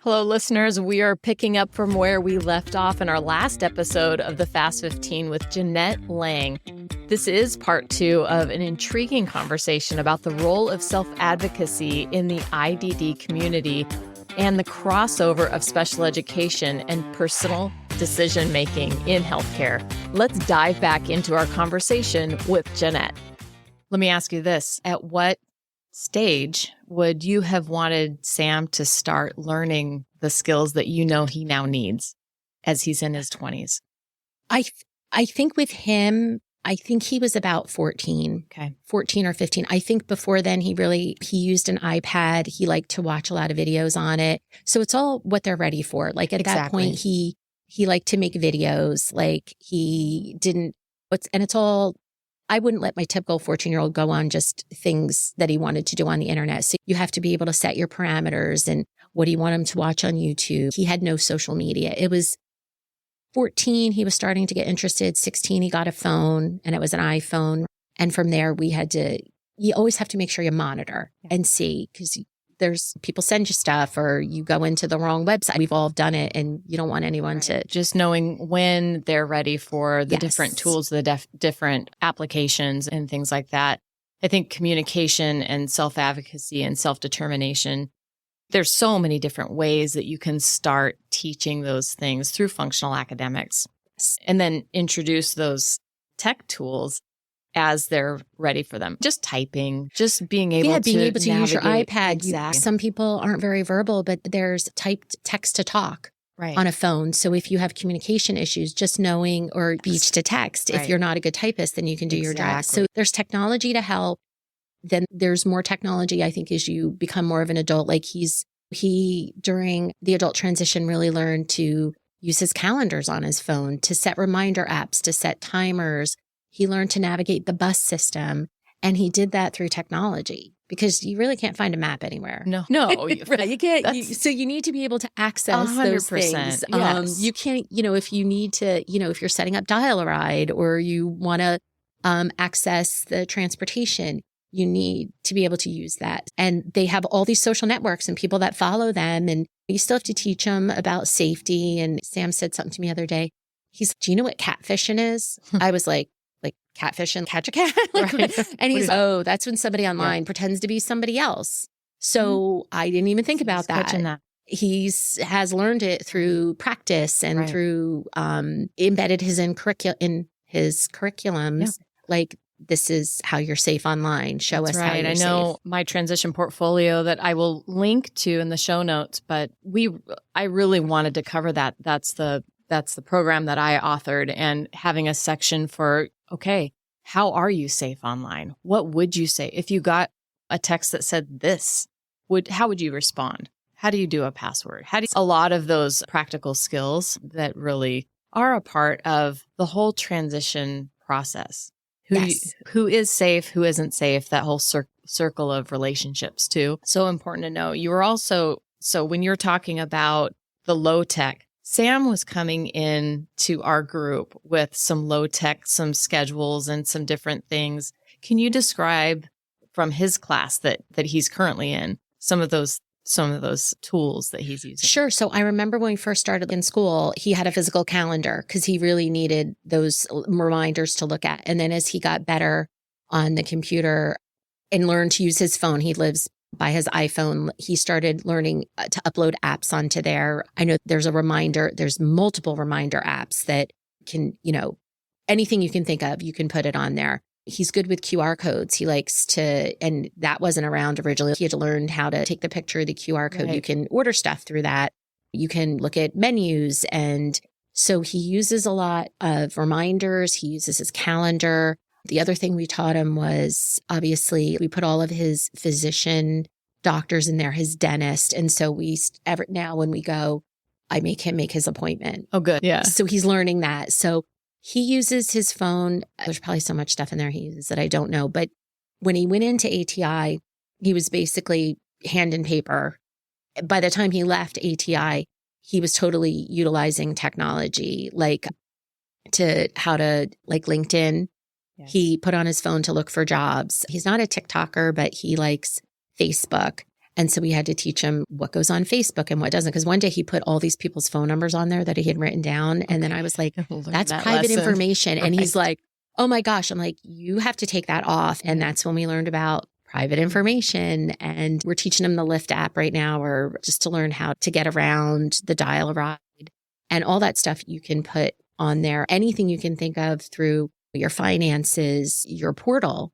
Hello, listeners. We are picking up from where we left off in our last episode of the Fast 15 with Jeanette Lange. This is part 2 of an intriguing conversation about the role of self-advocacy in the IDD community and the crossover of special education and personal decision-making in healthcare. Let's dive back into our conversation with Jeanette. Let me ask you this. At what stage would you have wanted Sam to start learning the skills that you know he now needs as he's in his 20s? I think with him, I think he was about 14. Okay. 14 or 15. I think before then he used an iPad. He liked to watch a lot of videos on it. So it's all what they're ready for. Like at that point, he liked to make videos. Like it's all, I wouldn't let my typical 14-year-old go on just things that he wanted to do on the internet. So you have to be able to set your parameters and what do you want him to watch on YouTube. He had no social media. It was 14, he was starting to get interested. 16, he got a phone and it was an iPhone. And from there, you always have to make sure you monitor and see, because there's people send you stuff or you go into the wrong website. We've all done it and you don't want anyone to. Just knowing when they're ready for the different tools, the different applications and things like that. I think communication and self-advocacy and self-determination, there's so many different ways that you can start teaching those things through functional academics and then introduce those tech tools as they're ready for them. Just typing, just being able to use your iPad. Exactly. Some people aren't very verbal, but there's typed text to talk on a phone. So if you have communication issues, just knowing, or speech to text, if you're not a good typist, then you can do your job. So there's technology to help. Then there's more technology, I think, as you become more of an adult. Like he during the adult transition really learned to use his calendars on his phone, to set reminder apps, to set timers. He learned to navigate the bus system, and he did that through technology because you really can't find a map anywhere. No, you can't. So you need to be able to access 100%, those things. Yes. You can't, if you need to, if you're setting up Dial-A-Ride or you want to access the transportation, you need to be able to use that. And they have all these social networks and people that follow them, and you still have to teach them about safety. And Sam said something to me the other day. Do you know what catfishing is? I was like catfish and catch a cat. And he's, that's when somebody online pretends to be somebody else. So I didn't even think about that. He has learned it through practice and through embedded in his curriculums. Like, this is how you're safe online. Show us how you're safe. I know my transition portfolio that I will link to in the show notes, but I really wanted to cover that. That's the program that I authored, and having a section for, okay, how are you safe online? What would you say if you got a text that said this? How would you respond? How do you do a password? A lot of those practical skills that really are a part of the whole transition process. Who is safe, who isn't safe, that whole circle of relationships too. So important to know. You were also, so when you're talking about the low tech, Sam was coming in to our group with some low tech, some schedules and some different things. Can you describe from his class that he's currently in some of those tools that he's using? Sure. So I remember when we first started in school, he had a physical calendar because he really needed those reminders to look at. And then as he got better on the computer and learned to use his phone, he lives by his iPhone. He started learning to upload apps onto there. I know there's multiple reminder apps that can, anything you can think of, you can put it on there. He's good with QR codes. He likes to, and that wasn't around originally. He had to learn how to take the picture of the QR code. Right. You can order stuff through that. You can look at menus. And so he uses a lot of reminders. He uses his calendar. The other thing we taught him was, obviously, we put all of his physician doctors in there, his dentist. And so now when we go, I make him make his appointment. Oh, good. Yeah. So he's learning that. So he uses his phone. There's probably so much stuff in there he uses that I don't know. But when he went into ATI, he was basically hand and paper. By the time he left ATI, he was totally utilizing technology, like LinkedIn. Yes. He put on his phone to look for jobs. He's not a TikToker, but he likes Facebook. And so we had to teach him what goes on Facebook and what doesn't. Because one day he put all these people's phone numbers on there that he had written down. And then I was like, that's private information. And he's like, oh my gosh. I'm like, you have to take that off. And that's when we learned about private information. And we're teaching him the Lyft app right now, or just to learn how to get around the dial a ride and all that stuff you can put on there. Anything you can think of through your finances, your portal,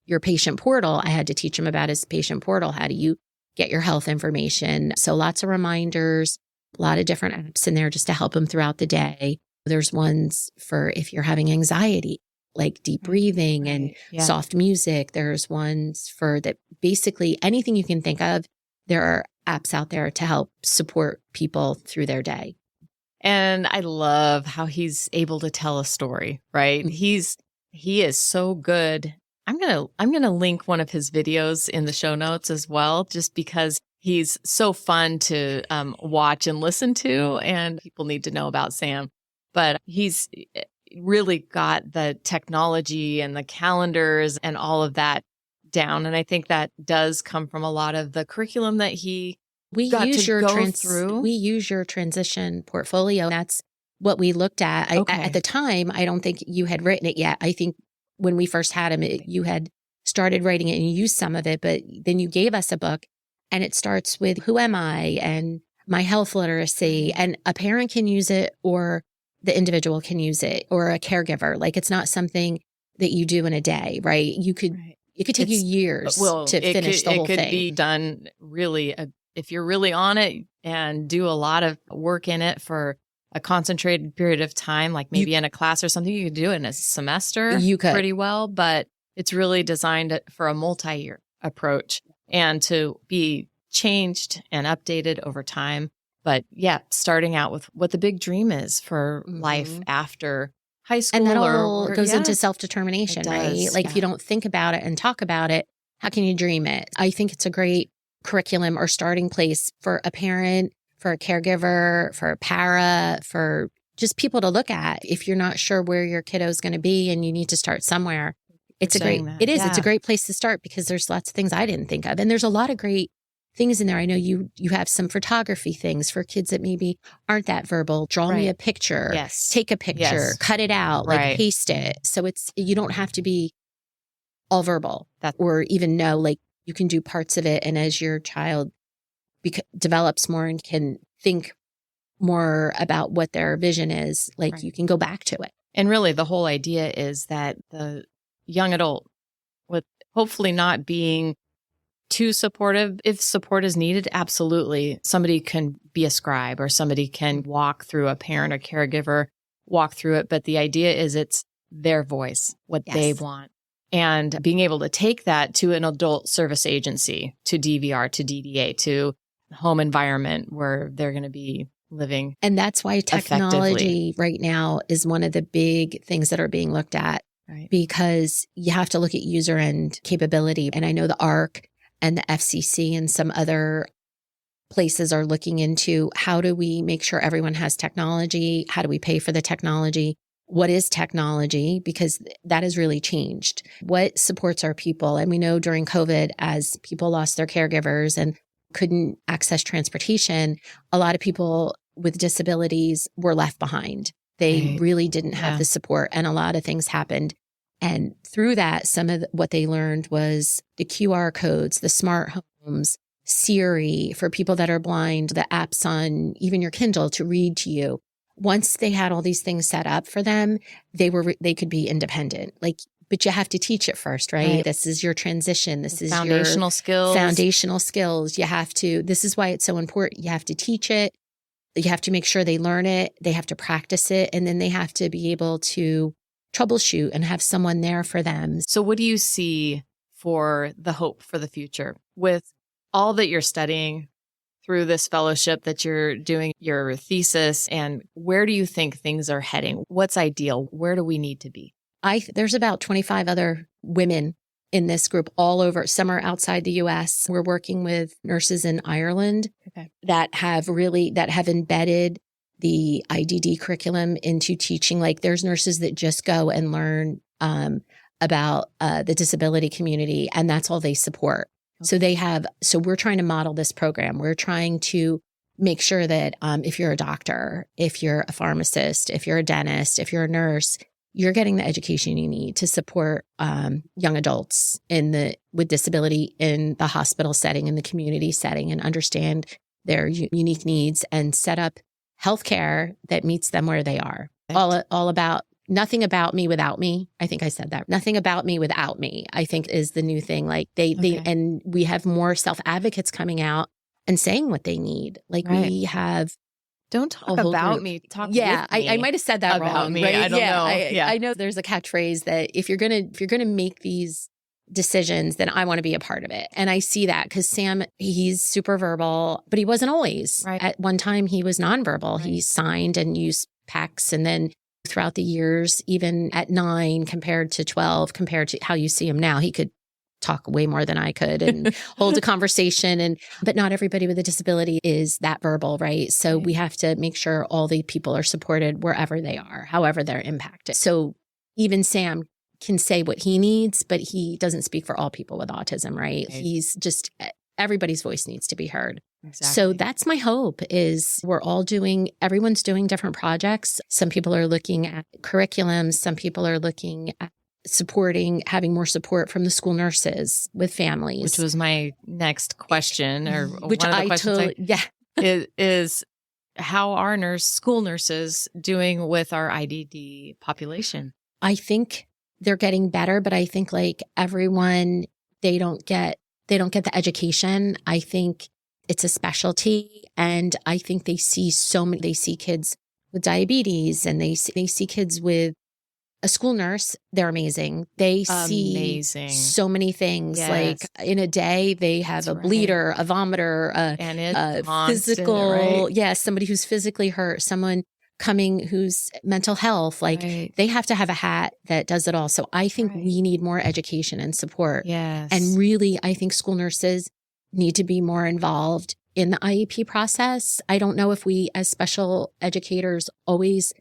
your patient portal. I had to teach him about his patient portal. How do you get your health information? So lots of reminders, a lot of different apps in there just to help him throughout the day. There's ones for if you're having anxiety, like deep breathing and soft music. There's ones for that. Basically anything you can think of, there are apps out there to help support people through their day. And I love how he's able to tell a story, right? Mm-hmm. He is so good. I'm going to link one of his videos in the show notes as well, just because he's so fun to watch and listen to, and people need to know about Sam. But he's really got the technology and the calendars and all of that down. And I think that does come from a lot of the curriculum that we use your transition portfolio. That's what we looked at. At the time, I don't think you had written it yet. I think when we first had him, you had started writing it and you used some of it, but then you gave us a book and it starts with who am I and my health literacy, and a parent can use it or the individual can use it or a caregiver. Like it's not something that you do in a day, right? It could take you years to finish the whole thing. It could be done really, if you're really on it and do a lot of work in it for a concentrated period of time, like maybe in a class or something, you could do it in a semester pretty well, but it's really designed for a multi-year approach and to be changed and updated over time. But starting out with what the big dream is for life after high school. And that all goes into self-determination, right? Like if you don't think about it and talk about it, how can you dream it? I think it's a great curriculum or starting place for a parent, for a caregiver, for a para, for just people to look at. If you're not sure where your kiddo is going to be and you need to start somewhere, it's a great place to start because there's lots of things I didn't think of. And there's a lot of great things in there. I know you have some photography things for kids that maybe aren't that verbal. Draw me a picture, take a picture, cut it out, like paste it. So you don't have to be all verbal or even know, like you can do parts of it. And as your child develops more and can think more about what their vision is, like you can go back to it. And really the whole idea is that the young adult, with hopefully not being too supportive, if support is needed, absolutely. Somebody can be a scribe or somebody can walk through, a parent or caregiver walk through it. But the idea is it's their voice, what they want. And being able to take that to an adult service agency, to DVR, to DDA, to home environment where they're going to be living. And that's why technology right now is one of the big things that are being looked at, because you have to look at user end capability. And I know the ARC and the FCC and some other places are looking into how do we make sure everyone has technology? How do we pay for the technology? What is technology? Because that has really changed. What supports our people? And we know during COVID, as people lost their caregivers and couldn't access transportation, a lot of people with disabilities were left behind. They really didn't have the support, and a lot of things happened. And through that, some of what they learned was the QR codes, the smart homes, Siri for people that are blind, the apps on even your Kindle to read to you. Once they had all these things set up for them, they could be independent. But you have to teach it first, right? This is your transition. This is foundational skills. Foundational skills. This is why it's so important. You have to teach it. You have to make sure they learn it. They have to practice it. And then they have to be able to troubleshoot and have someone there for them. So what do you see for the hope for the future with all that you're studying through this fellowship that you're doing, your thesis, and where do you think things are heading? What's ideal? Where do we need to be? There's about 25 other women in this group all over. Some are outside the U.S. We're working with nurses in Ireland that have embedded the IDD curriculum into teaching. Like there's nurses that just go and learn about the disability community, and that's all they support. So we're trying to model this program. We're trying to make sure that if you're a doctor, if you're a pharmacist, if you're a dentist, if you're a nurse, you're getting the education you need to support young adults with disability in the hospital setting, in the community setting, and understand their unique needs and set up healthcare that meets them where they are. All about nothing about me without me. I think I said that. Nothing about me without me, I think is the new thing. Like and we have more self-advocates coming out and saying what they need. Like we have. Don't talk about me. Talk with me. I might have said that about wrong. Me. Right? I don't know. I know there's a catchphrase that if you're gonna make these decisions, then I want to be a part of it. And I see that because Sam, he's super verbal, but he wasn't always. Right. At one time, he was nonverbal. Right. He signed and used PECs, and then throughout the years, even at 9 compared to 12, compared to how you see him now, he could talk way more than I could and hold a conversation. But not everybody with a disability is that verbal, right? So we have to make sure all the people are supported wherever they are, however they're impacted. So even Sam can say what he needs, but he doesn't speak for all people with autism, right? He's just, everybody's voice needs to be heard. Exactly. So that's my hope is everyone's doing different projects. Some people are looking at curriculums. Some people are looking at having more support from the school nurses with families. Which was my next question, or which one of the questions is how are school nurses doing with our IDD population? I think they're getting better, but I think like everyone, they don't get the education. I think it's a specialty, and I think they see kids with diabetes, and they see kids with a school nurse. They're amazing. They see so many things. Yes. Like in a day, they have a bleeder, a vomiter, a physical, right? Somebody who's physically hurt, someone coming who's mental health. Like they have to have a hat that does it all. So I think we need more education and support. Yes. And really, I think school nurses need to be more involved in the IEP process. I don't know if we as special educators always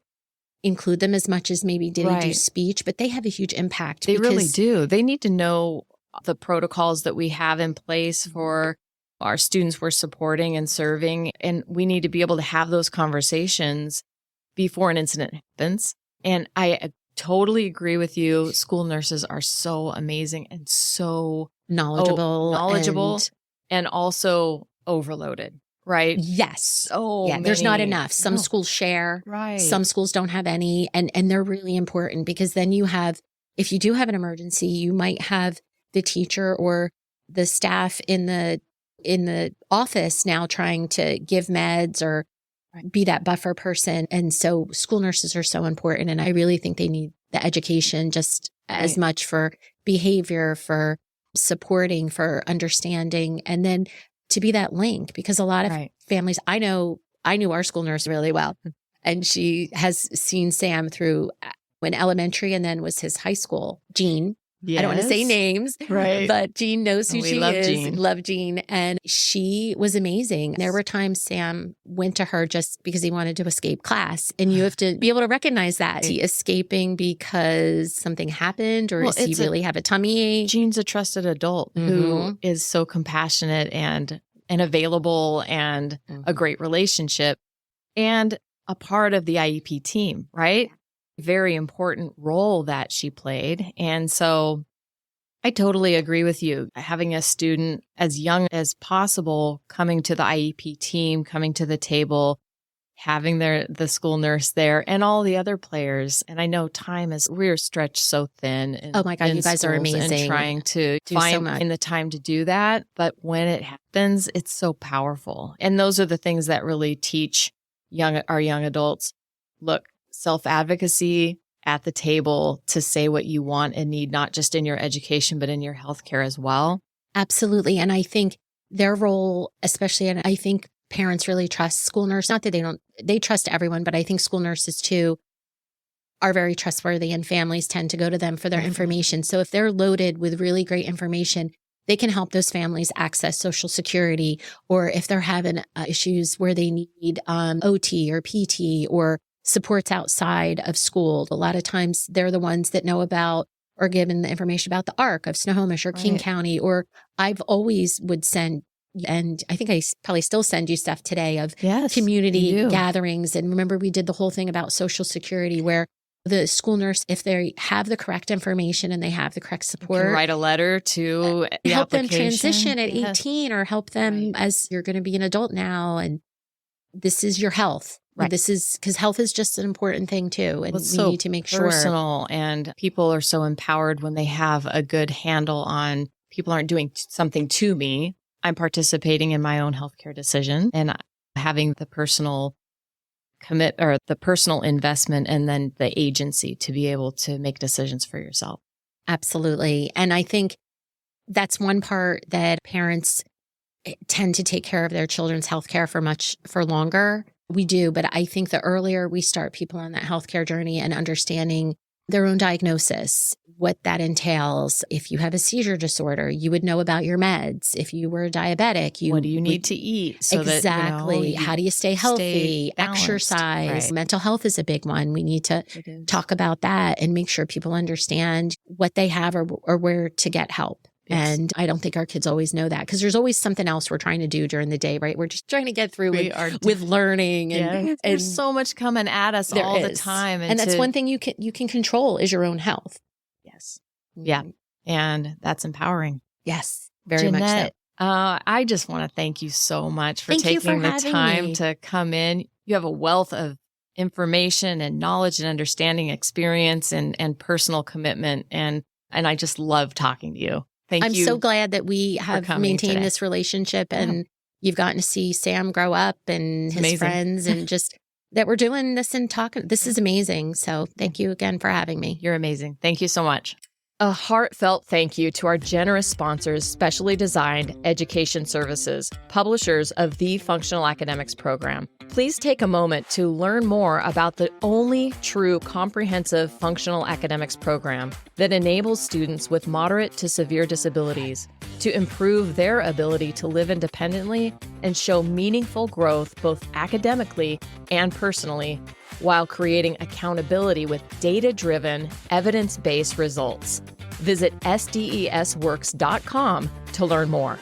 include them as much as maybe did do speech, but they have a huge impact. They really do. They need to know the protocols that we have in place for our students we're supporting and serving. And we need to be able to have those conversations before an incident happens. And I totally agree with you. School nurses are so amazing and so knowledgeable and also overloaded. Right. Yes. There's not enough. Some schools share. Right. Some schools don't have any. And they're really important because then if you do have an emergency, you might have the teacher or the staff in the office now trying to give meds or be that buffer person. And so school nurses are so important. And I really think they need the education just as much for behavior, for supporting, for understanding, and then to be that link, because a lot of families, I knew our school nurse really well, and she has seen Sam through when elementary and then was his high school. Jean. Yes. I don't want to say names, but Jean knows who she is. Jean. Love Jean. And she was amazing. There were times Sam went to her just because he wanted to escape class. And you have to be able to recognize that. Is he escaping because something happened, or does he really have a tummy ache? Jean's a trusted adult who is so compassionate and available and a great relationship and a part of the IEP team, right? Very important role that she played. And so I totally agree with you. Having a student as young as possible coming to the IEP team, coming to the table, having the school nurse there and all the other players. And I know we're stretched so thin. Oh my God, you guys are amazing. And trying to find the time to do that. But when it happens, it's so powerful. And those are the things that really teach our young adults, look, self-advocacy at the table to say what you want and need, not just in your education, but in your healthcare as well. Absolutely. And I think their role, especially, and I think parents really trust school nurses. Not that they trust everyone, but I think school nurses too are very trustworthy, and families tend to go to them for their information. So if they're loaded with really great information, they can help those families access Social Security, or if they're having issues where they need OT or PT or supports outside of school. A lot of times they're the ones that know about or given the information about the ARC of Snohomish or King County, or I've always would send, and I think I probably still send you stuff today of community gatherings. And remember, we did the whole thing about Social Security where the school nurse, if they have the correct information and they have the correct support, can write a letter to help them transition at 18 or help them as you're going to be an adult now. And this is your health. Right. This is because health is just an important thing too. And we need to make sure. Personal, and people are so empowered when they have a good handle on people aren't doing something to me. I'm participating in my own healthcare decision and having the personal commit or the personal investment and then the agency to be able to make decisions for yourself. Absolutely. And I think that's one part that parents tend to take care of their children's healthcare for longer. We do, but I think the earlier we start people on that healthcare journey and understanding their own diagnosis, what that entails. If you have a seizure disorder, you would know about your meds. If you were diabetic, what do you need to eat? So exactly. How do you stay healthy? Exercise. Right. Mental health is a big one. We need to talk about that and make sure people understand what they have or where to get help. Yes. And I don't think our kids always know that because there's always something else we're trying to do during the day, right? We're just trying to get through with learning. And there's so much coming at us all the time. And that's one thing you can control is your own health. Yes. Yeah. And that's empowering. Yes. Very much so. I just want to thank you so much for taking the time to come in. You have a wealth of information and knowledge and understanding, experience and personal commitment. And I just love talking to you. I'm so glad that we have maintained this relationship and you've gotten to see Sam grow up and his friends and just that we're doing this and talking. This is amazing. So thank you again for having me. You're amazing. Thank you so much. A heartfelt thank you to our generous sponsors, Specially Designed Education Services, publishers of the Functional Academics program. Please take a moment to learn more about the only true comprehensive functional academics program that enables students with moderate to severe disabilities to improve their ability to live independently and show meaningful growth both academically and personally, while creating accountability with data-driven, evidence-based results. Visit sdesworks.com to learn more.